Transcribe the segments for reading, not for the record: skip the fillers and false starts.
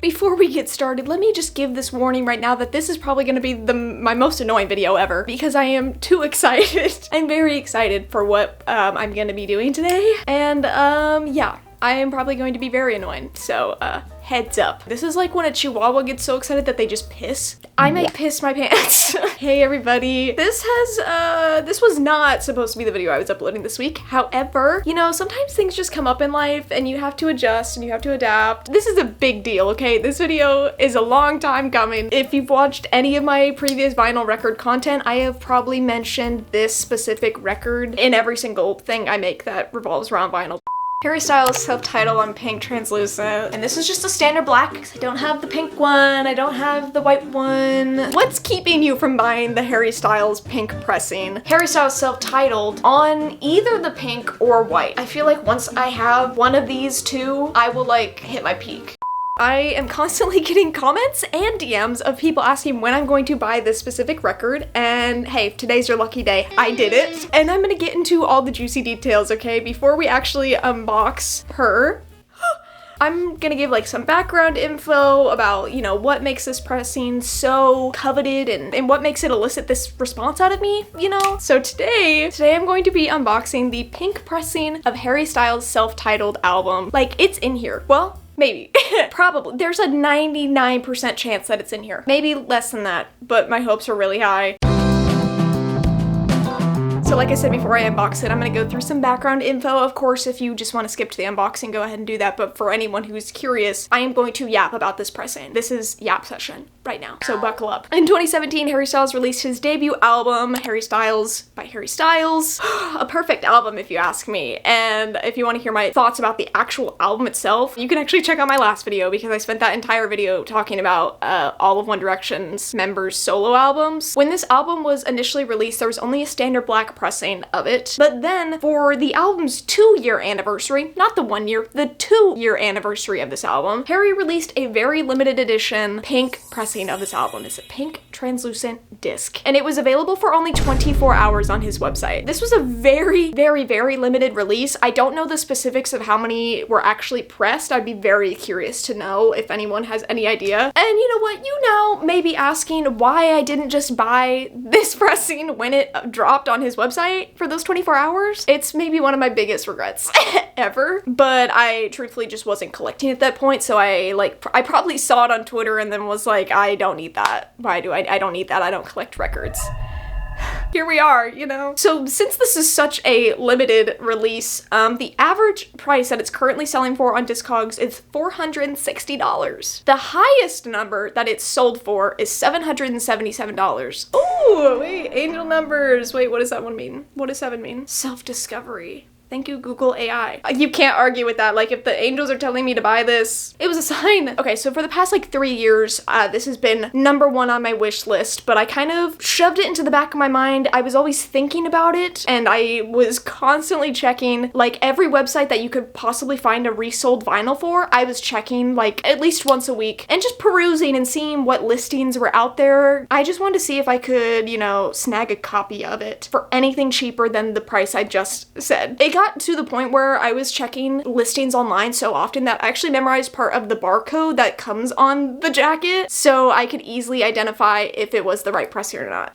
Before we get started, let me just give this warning right now that this is probably going to be my most annoying video ever because I am too excited. I'm very excited for what I'm going to be doing today. And yeah, I am probably going to be very annoying. So heads up. This is like when a chihuahua gets so excited that they just piss. I might piss my pants. Hey everybody. This was not supposed to be the video I was uploading this week. However, you know, sometimes things just come up in life and you have to adjust and you have to adapt. This is a big deal, okay? This video is a long time coming. If you've watched any of my previous vinyl record content, I have probably mentioned this specific record in every single thing I make that revolves around vinyl. Harry Styles self-titled on pink translucent, and this is just a standard black because I don't have the pink one, I don't have the white one. What's keeping you from buying the Harry Styles pink pressing? Harry Styles self-titled on either the pink or white. I feel like once I have one of these two, I will like hit my peak. I am constantly getting comments and DMs of people asking when I'm going to buy this specific record, and hey, today's your lucky day. I did it. And I'm gonna get into all the juicy details, okay? Before we actually unbox her, I'm gonna give like some background info about, you know, what makes this pressing so coveted and what makes it elicit this response out of me, you know? So today I'm going to be unboxing the pink pressing of Harry Styles' self-titled album. Like, it's in here. Well, maybe. Probably. There's a 99% chance that it's in here. Maybe less than that, but my hopes are really high. So like I said before I unbox it, I'm gonna go through some background info. Of course, if you just want to skip to the unboxing, go ahead and do that. But for anyone who's curious, I am going to yap about this pressing. This is yap session right now, so buckle up. In 2017, Harry Styles released his debut album, Harry Styles by Harry Styles. A perfect album if you ask me. And if you want to hear my thoughts about the actual album itself, you can actually check out my last video because I spent that entire video talking about all of One Direction's members' solo albums. When this album was initially released, there was only a standard black pressing of it. But then for the album's 2-year anniversary, not the 1 year, the 2-year anniversary of this album, Harry released a very limited edition pink pressing of this album. It's a pink translucent disc, and it was available for only 24 hours on his website. This was a very, very, very limited release. I don't know the specifics of how many were actually pressed. I'd be very curious to know if anyone has any idea. And you know what? You now may be asking why I didn't just buy this pressing when it dropped on his website for those 24 hours. It's maybe one of my biggest regrets ever, but I truthfully just wasn't collecting at that point, so I probably saw it on Twitter and then was like, I don't need that. Why do I don't need that. I don't collect records. Here we are, you know? So since this is such a limited release, the average price that it's currently selling for on Discogs is $460. The highest number that it's sold for is $777. Ooh, wait, angel numbers. Wait, what does that one mean? What does 7 mean? Self-discovery. Thank you, Google AI. You can't argue with that. Like, if the angels are telling me to buy this, it was a sign. Okay, so for the past like 3 years, this has been #1 on my wish list, but I kind of shoved it into the back of my mind. I was always thinking about it, and I was constantly checking like every website that you could possibly find a resold vinyl for. I was checking like at least once a week and just perusing and seeing what listings were out there. I just wanted to see if I could, you know, snag a copy of it for anything cheaper than the price I just said. It got to the point where I was checking listings online so often that I actually memorized part of the barcode that comes on the jacket so I could easily identify if it was the right pressing or not.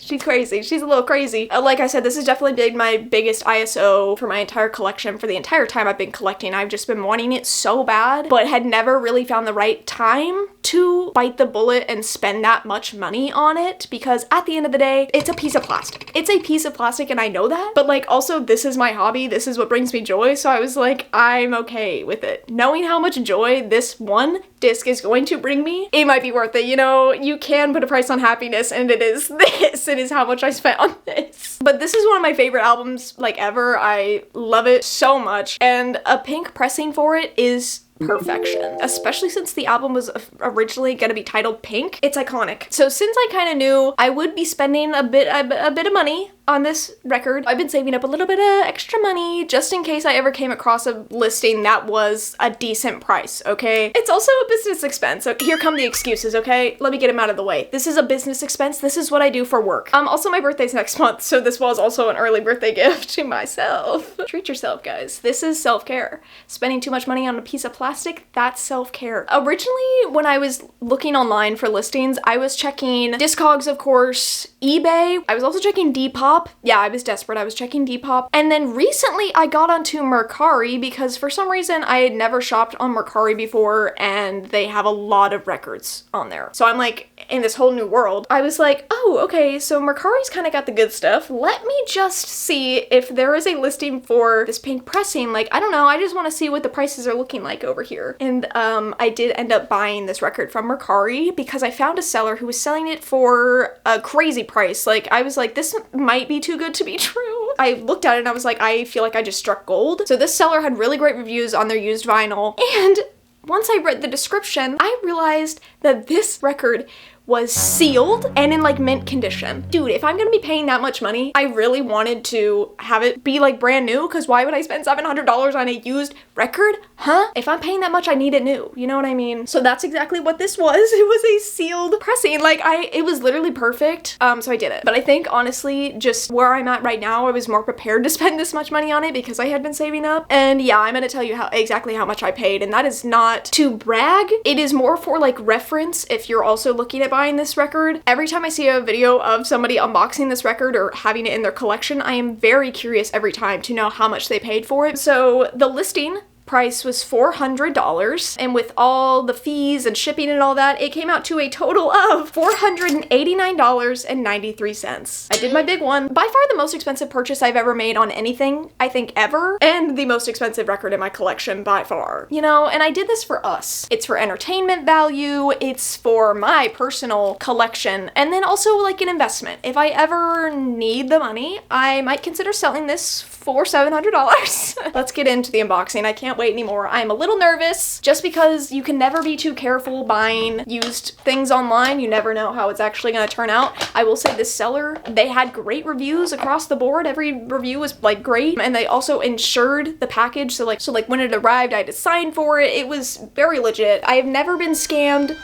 She's crazy. She's a little crazy. Like I said, this has definitely been my biggest ISO for my entire collection for the entire time I've been collecting. I've just been wanting it so bad, but had never really found the right time to bite the bullet and spend that much money on it, because at the end of the day, it's a piece of plastic. It's a piece of plastic and I know that, but like also this is my hobby. This is what brings me joy. So I was like, I'm okay with it. Knowing how much joy this one disc is going to bring me, it might be worth it. You know, you can put a price on happiness and it is this. It is how much I spent on this. But this is one of my favorite albums like ever. I love it so much. And a pink pressing for it is perfection, especially since the album was originally gonna be titled Pink. It's iconic. So since I kind of knew I would be spending a bit of money on this record. I've been saving up a little bit of extra money just in case I ever came across a listing that was a decent price, okay? It's also a business expense, so here come the excuses, okay? Let me get them out of the way. This is a business expense. This is what I do for work. Also my birthday's next month, so this was also an early birthday gift to myself. Treat yourself, guys. This is self-care. Spending too much money on a piece of plastic, that's self-care. Originally, when I was looking online for listings, I was checking Discogs, of course, eBay. I was also checking Depop. Yeah, I was desperate. I was checking Depop. And then recently I got onto Mercari because for some reason I had never shopped on Mercari before and they have a lot of records on there. So I'm like in this whole new world. I was like, oh, okay, so Mercari's kind of got the good stuff. Let me just see if there is a listing for this pink pressing. Like, I don't know, I just want to see what the prices are looking like over here. And I did end up buying this record from Mercari because I found a seller who was selling it for a crazy price. Like, I was like, this might be too good to be true. I looked at it and I was like, I feel like I just struck gold. So this seller had really great reviews on their used vinyl. And once I read the description, I realized that this record was sealed and in like mint condition. Dude, if I'm gonna be paying that much money, I really wanted to have it be like brand new, because why would I spend $700 on a used record? Huh? If I'm paying that much, I need it new. You know what I mean? So that's exactly what this was. It was a sealed pressing. Like it was literally perfect. So I did it. But I think honestly, just where I'm at right now, I was more prepared to spend this much money on it because I had been saving up. And yeah, I'm gonna tell you exactly how much I paid. And that is not to brag. It is more for like reference if you're also looking at buying this record. Every time I see a video of somebody unboxing this record or having it in their collection, I am very curious every time to know how much they paid for it. So the listing price was $400, and with all the fees and shipping and all that, it came out to a total of $489.93. I did my big one. By far the most expensive purchase I've ever made on anything, I think ever, and the most expensive record in my collection by far. You know, and I did this for us. It's for entertainment value, it's for my personal collection, and then also like an investment. If I ever need the money, I might consider selling this for $700. Let's get into the unboxing. I can't wait anymore. I'm a little nervous just because you can never be too careful buying used things online. You never know how it's actually going to turn out. I will say this seller, they had great reviews across the board. Every review was like great, and they also insured the package. So like when it arrived, I had to sign for it. It was very legit. I have never been scammed.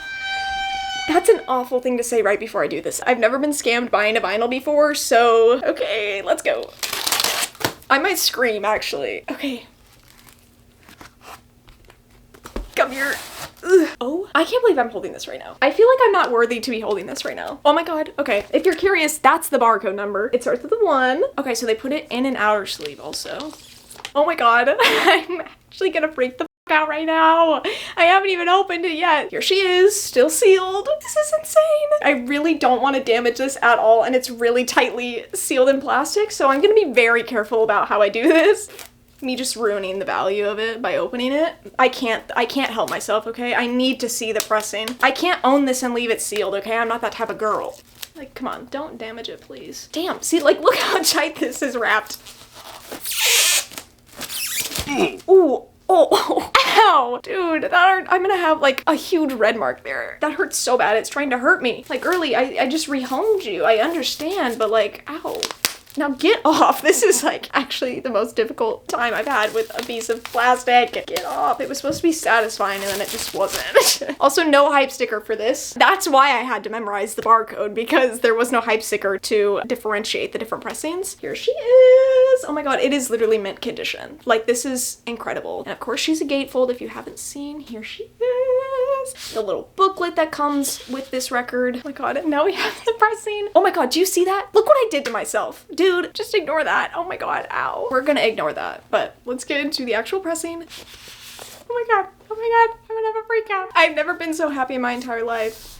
That's an awful thing to say right before I do this. I've never been scammed buying a vinyl before, so okay, let's go. I might scream, actually. Okay. Come here. Ugh. Oh, I can't believe I'm holding this right now. I feel like I'm not worthy to be holding this right now. Oh my god. Okay, if you're curious, that's the barcode number. It starts with a 1. Okay, so they put it in an outer sleeve also. Oh my god. I'm actually gonna freak the f out right now. I haven't even opened it yet. Here she is, still sealed. This is insane. I really don't want to damage this at all, and it's really tightly sealed in plastic, so I'm gonna be very careful about how I do this. Me just ruining the value of it by opening it. I can't help myself, okay? I need to see the pressing. I can't own this and leave it sealed, okay? I'm not that type of girl. Like, come on, don't damage it, please. Damn, see, like, look how tight this is wrapped. Ooh. Oh, ow, dude, that hurt. I'm gonna have like a huge red mark there. That hurts so bad, it's trying to hurt me. Like, girly, I just rehomed you. I understand, but like, ow. Now get off. This is like actually the most difficult time I've had with a piece of plastic. Get off. It was supposed to be satisfying and then it just wasn't. Also, no hype sticker for this. That's why I had to memorize the barcode, because there was no hype sticker to differentiate the different pressings. Here she is. Oh my god, it is literally mint condition. Like, this is incredible. And of course she's a gatefold if you haven't seen. Here she is. The little booklet that comes with this record. Oh my god, and now we have the pressing. Oh my god, do you see that? Look what I did to myself. Dude, just ignore that. Oh my god, ow. We're gonna ignore that, but let's get into the actual pressing. Oh my god, I'm gonna have a freak out. I've never been so happy in my entire life.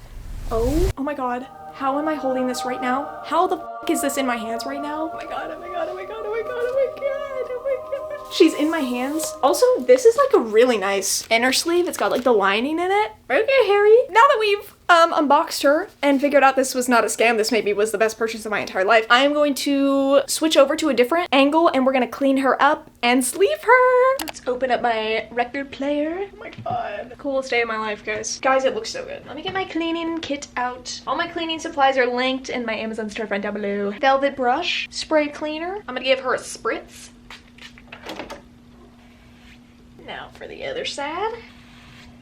Oh my god, how am I holding this right now? How the f is this in my hands right now? Oh my god, oh my god, oh my god, oh my god, oh my god, oh my god. She's in my hands. Also, this is like a really nice inner sleeve. It's got like the lining in it. Okay, Harry, now that we've unboxed her and figured out this was not a scam. This maybe was the best purchase of my entire life. I am going to switch over to a different angle and we're gonna clean her up and sleeve her. Let's open up my record player. Oh my god. Coolest day of my life, guys. Guys, it looks so good. Let me get my cleaning kit out. All my cleaning supplies are linked in my Amazon storefront down below. Velvet brush, spray cleaner. I'm gonna give her a spritz. Now for the other side.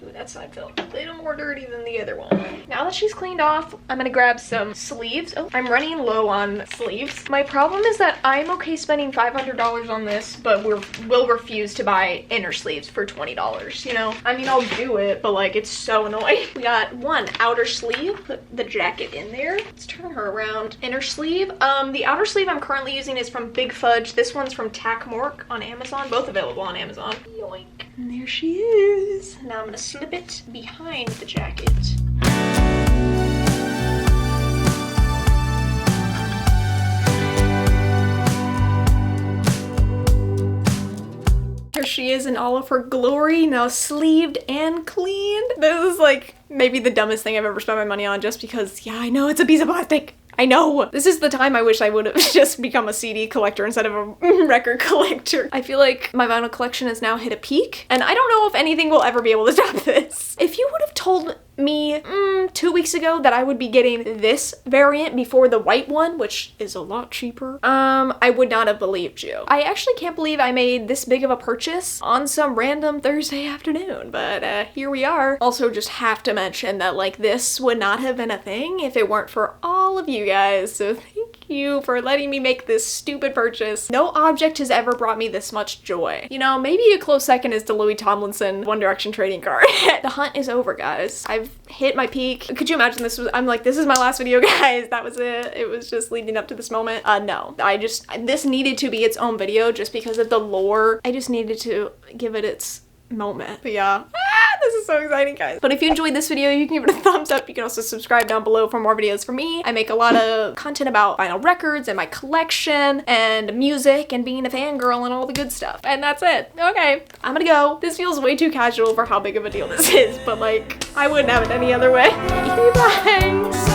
Ooh, that side felt a little more dirty than the other one. Now that she's cleaned off, I'm gonna grab some sleeves. Oh, I'm running low on sleeves. My problem is that I'm okay spending $500 on this, but we'll refuse to buy inner sleeves for $20, you know? I mean, I'll do it, but like, it's so annoying. We got one outer sleeve, put the jacket in there. Let's turn her around. Inner sleeve. The outer sleeve I'm currently using is from Big Fudge. This one's from Tack Mork on Amazon, both available on Amazon. Yoink. And there she is. Now I'm gonna slip it behind the jacket. Here she is in all of her glory, now sleeved and cleaned. This is like maybe the dumbest thing I've ever spent my money on, just because, yeah, I know it's a piece of plastic. I know. This is the time I wish I would have just become a CD collector instead of a record collector. I feel like my vinyl collection has now hit a peak, and I don't know if anything will ever be able to top this. If you would have told me 2 weeks ago that I would be getting this variant before the white one, which is a lot cheaper, I would not have believed you. I actually can't believe I made this big of a purchase on some random Thursday afternoon, but here we are. Also, just have to mention that like this would not have been a thing if it weren't for all of you guys, so thank you for letting me make this stupid purchase. No object has ever brought me this much joy. You know, maybe a close second is the Louis Tomlinson One Direction trading card. The hunt is over, guys. I've hit my peak. Could you imagine this was, I'm like, this is my last video, guys. That was it. It was just leading up to this moment. No, this needed to be its own video just because of the lore. I just needed to give it its moment. But yeah. This is so exciting, guys. But if you enjoyed this video, you can give it a thumbs up. You can also subscribe down below for more videos from me. I make a lot of content about vinyl records and my collection and music and being a fangirl and all the good stuff. And that's it. Okay, I'm gonna go. This feels way too casual for how big of a deal this is, but like, I wouldn't have it any other way. Bye.